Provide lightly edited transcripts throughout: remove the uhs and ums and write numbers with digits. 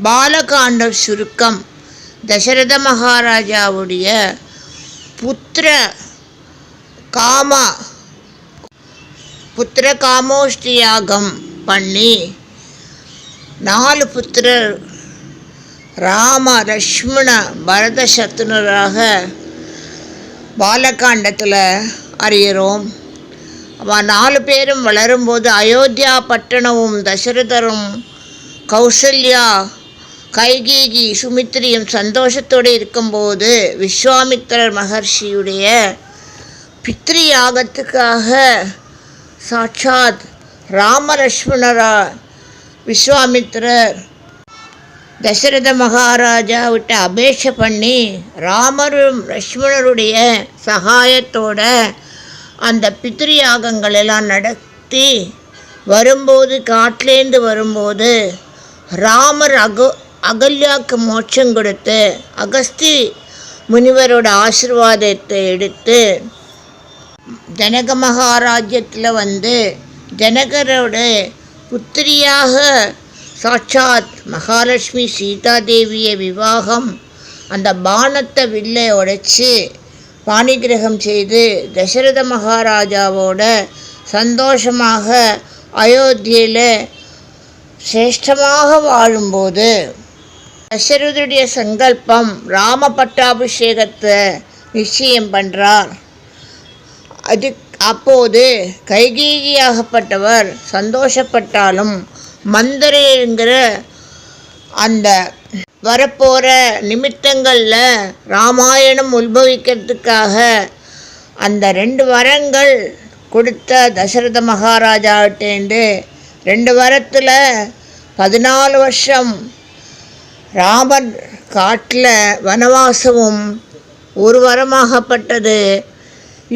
பாலகாண்ட சுருக்கம். தசரத மகாராஜாவுடைய புத்திர காமோஷ்டி யாகம் பண்ணி 4 புத்திரர் ராம லக்ஷ்மண பரத சத்ருனராக பாலகாண்டத்தில் அறிகிறோம். அவன் 4 பேரும் வளரும்போது அயோத்தியா பட்டணமும் தசரதரும் கௌசல்யா கைகேயி சுமித்திரியும் சந்தோஷத்தோடு இருக்கும்போது விஸ்வாமித்திரர் மகர்ஷியுடைய பித்ரு யாகத்துக்காக சாட்சாத் ராமலக்ஷ்மணரா விஸ்வாமித்திரர் தசரத மகாராஜா விட்டு அபேட்சை பண்ணி ராமரும் லக்ஷ்மணருடைய சகாயத்தோட அந்த பித்ரு யாகங்கள் எல்லாம் நடத்தி வரும்போது காட்டிலேருந்து வரும்போது ராமர் அகல்யாவுக்கு மோட்சம் கொடுத்து அகஸ்தி முனிவரோட ஆசீர்வாதத்தை எடுத்து ஜனக மகாராஜ்யத்தில் ஜனகரோட புத்திரியாக சாட்சாத் மகாலட்சுமி சீதாதேவியை விவாகம் அந்த பானத்தை வில்லை உடைச்சி பாணிகிரகம் செய்து தசரத மகாராஜாவோட சந்தோஷமாக அயோத்தியில் சிரேஷ்டமாக வாழும்போது தசரதருடைய சங்கல்பம் ராம பட்டாபிஷேகத்தை நிச்சயம் பண்ணுறார். அப்போது கைகேயியாகப்பட்டவர் சந்தோஷப்பட்டாலும் மந்தரைங்கிற அந்த வரப்போகிற நிமித்தங்களில் ராமாயணம் உத்பவிக்கிறதுக்காக அந்த 2 வரங்கள் கொடுத்த தசரத மகாராஜாவிட்டேந்து 2 வரத்தில் 14 வருஷம் ராமன் காட்டில் வனவாசமும் ஒரு வரமாகப்பட்டது.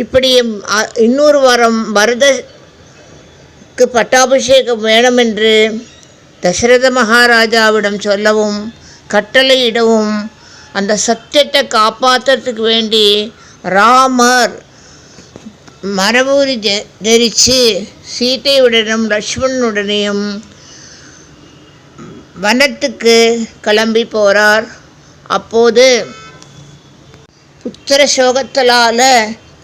இப்படி இன்னொரு வரம் பரதக்கு பட்டாபிஷேகம் வேணுமென்று தசரத மகாராஜாவிடம் சொல்லவும் கட்டளையிடவும் அந்த சத்தியத்தை காப்பாற்றுறதுக்கு வேண்டி ராமர் மரபூரி தரித்து சீதையுடனும் லக்ஷ்மணனுடனையும் வனத்துக்கு கிளம்பி போகிறார். அப்போது புத்திர சோகத்தால்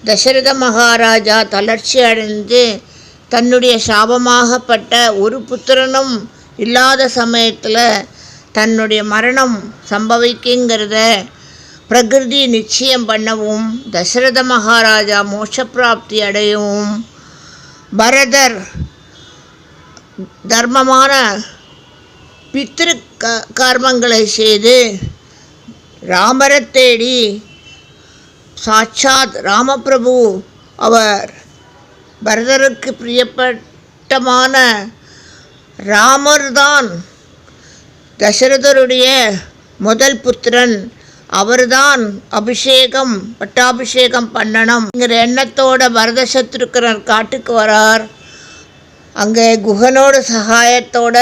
தசரத மகாராஜா தளர்ச்சி அடைந்து தன்னுடைய சாபமாகப்பட்ட ஒரு புத்திரனும் இல்லாத சமயத்தில் தன்னுடைய மரணம் சம்பவிக்குங்கிறத பிரகிருதி நிச்சயம் பண்ணவும் தசரத மகாராஜா மோட்சப்பிராப்தி அடையவும் பரதர் தர்மமான பித்ரு கர்மங்களை செய்து ராமரை தேடி சாட்சாத் ராமபிரபு அவர் பரதருக்கு பிரியப்பட்டமான ராமர்தான் தசரதருடைய முதல் புத்திரன், அவர்தான் பட்டாபிஷேகம் பண்ணணும்ங்கிற எண்ணத்தோட பரத சத்ருக்கரர் காட்டுக்கு வரார். அங்கே குஹனோட சகாயத்தோட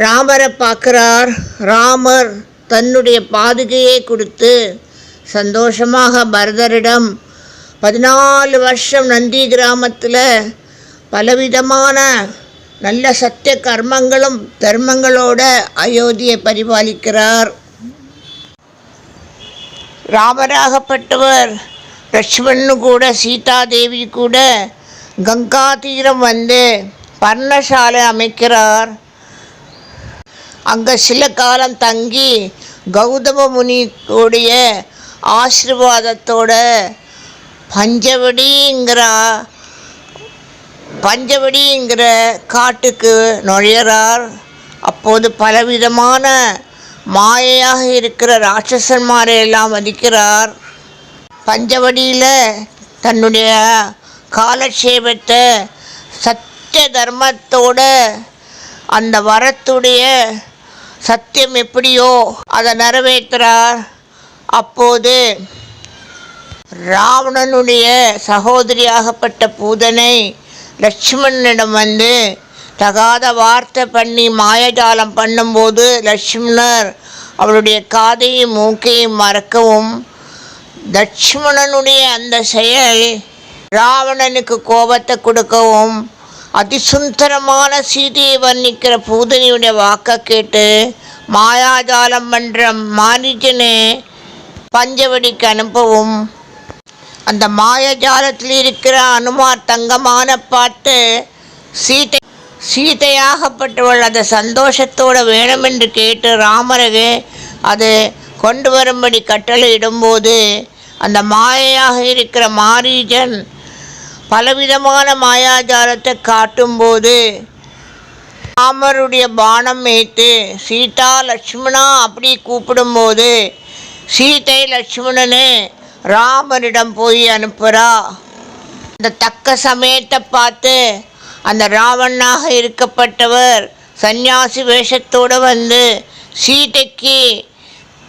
ராமரை பார்க்குறார். ராமர் தன்னுடைய பாதுகையை கொடுத்து சந்தோஷமாக பரதரிடம் 14 வருஷம் நந்தி கிராமத்தில் பலவிதமான நல்ல சத்திய கர்மங்களும் தர்மங்களோட அயோத்தியை பரிபாலிக்கிறார். ராமராகப்பட்டவர் லக்ஷ்மணனு கூட சீதாதேவி கூட கங்கா தீரம் பர்ணசாலை அமைக்கிறார். அங்கே சில காலம் தங்கி கௌதம முனியுடைய ஆசீர்வாதத்தோட பஞ்சவடிங்கிற காட்டுக்கு நுழையிறார். அப்போது பலவிதமான மாயையாக இருக்கிற ராட்சசன்மாரையெல்லாம் வதிக்கிறார். பஞ்சவடியில் தன்னுடைய காலட்சேபத்தை சத்திய தர்மத்தோட அந்த வரத்துடைய சத்தியம் எப்படியோ அதை நிறைவேற்றுறார். அப்போது ராவணனுடைய சகோதரியாகப்பட்ட பூதனை லக்ஷ்மணனிடம் தகாத வார்த்தை பண்ணி மாயஜாலம் பண்ணும்போது லக்ஷ்மணர் அவளுடைய காதையும் மூக்கையும் மறக்கவும் லக்ஷ்மணனுடைய அந்த செயல் ராவணனுக்கு கோபத்தை கொடுக்கவும் அதிசுந்தரமான சீதையை வர்ணிக்கிற பூதனியுடைய வாக்கை கேட்டு மாயாஜாலம் பண்ற மாரீச்சனை பஞ்சவடிக்கு அனுப்பவும். அந்த மாயாஜாலத்தில் இருக்கிற அனுமார் தங்கமான பார்த்து சீதையாகப்பட்டவள் அதை சந்தோஷத்தோடு வேணுமென்று கேட்டு ராமரகு அது கொண்டு வரும்படி கட்டளையிடும்போது அந்த மாயையாக இருக்கிற மாரீச்சன் பலவிதமான மாயாஜாலத்தை காட்டும்போது ராமருடைய பானம் வைத்து சீதா லட்சுமணா அப்படி கூப்பிடும்போது சீதை லட்சுமணனே ராமரிடம் போய் அனுப்புகிறா. அந்த தக்க சமயத்தை பார்த்து அந்த ராவணனாக இருக்கப்பட்டவர் சந்நியாசி வேஷத்தோடு வந்து சீதைக்கு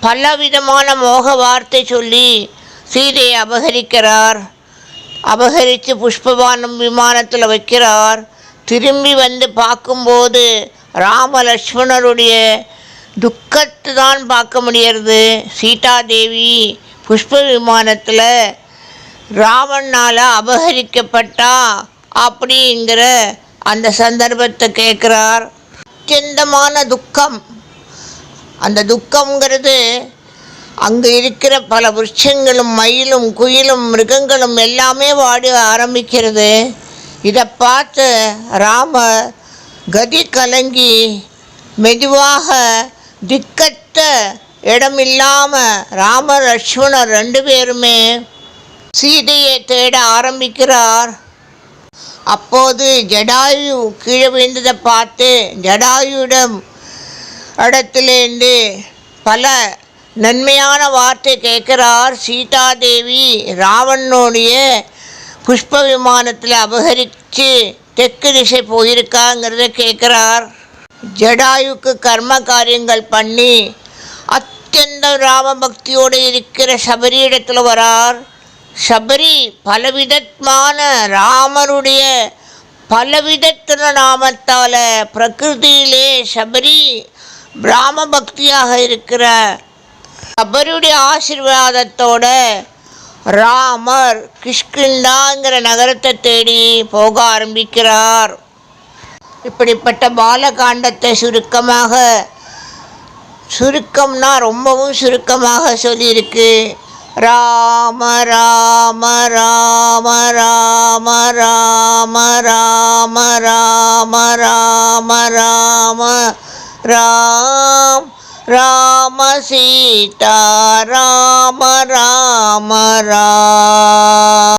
பலவிதமான மோக வார்த்தை சொல்லி சீதையை அபகரிக்கிறார். அபகரித்து புஷ்பபானம் விமானத்தில் வைக்கிறார். திரும்பி வந்து பார்க்கும்போது ராம லட்சுமணருடைய துக்கத்தை தான் பார்க்க முடியறது. சீதாதேவி புஷ்ப விமானத்தில் ராவணனால் அபகரிக்கப்பட்டா அப்படிங்கிற அந்த சந்தர்ப்பத்தை கேட்குறார். அத்தியந்தமான துக்கம். அந்த துக்கங்கிறது அங்கே இருக்கிற பல விருட்சங்களும் மயிலும் குயிலும் மிருகங்களும் எல்லாமே வாடி ஆரம்பிக்கிறது. இதை பார்த்து ராமர் கதி கலங்கி மெதுவாக திக்கத்த இடமில்லாமல் ராமர் லட்சுமணர் 2 பேருமே சீதையை தேட ஆரம்பிக்கிறார். அப்போது ஜடாயு கீழே விழுந்ததை பார்த்து ஜடாயுவிடம் இடத்துலேருந்து பல நன்மையான வார்த்தை கேட்குறார். சீதாதேவி ராவணனுடைய புஷ்ப விமானத்தில் அபகரித்து தெற்கு திசை போயிருக்காங்கிறத கேட்குறார். ஜடாயுக்கு கர்ம காரியங்கள் பண்ணி அத்தியந்த ராம பக்தியோடு இருக்கிற சபரி இடத்துல வரார். சபரி பலவிதமான ராமருடைய பலவிதத்தின நாமத்தால் பிரகிருதியிலே சபரி பிராம பக்தியாக இருக்கிற சபரியுடைய ஆசீர்வாதத்தோட ராமர் கிஷ்கிந்தாங்கிற நகரத்தை தேடி போக ஆரம்பிக்கிறார். இப்படிப்பட்ட பாலகாண்டத்தை சுருக்கம்னா ரொம்பவும் சுருக்கமாக சொல்லியிருக்கு. ராம ராம ராம ராம ராம ராம ராம ராம ராம ராம் ராம சீதா ராம ராம ராம்.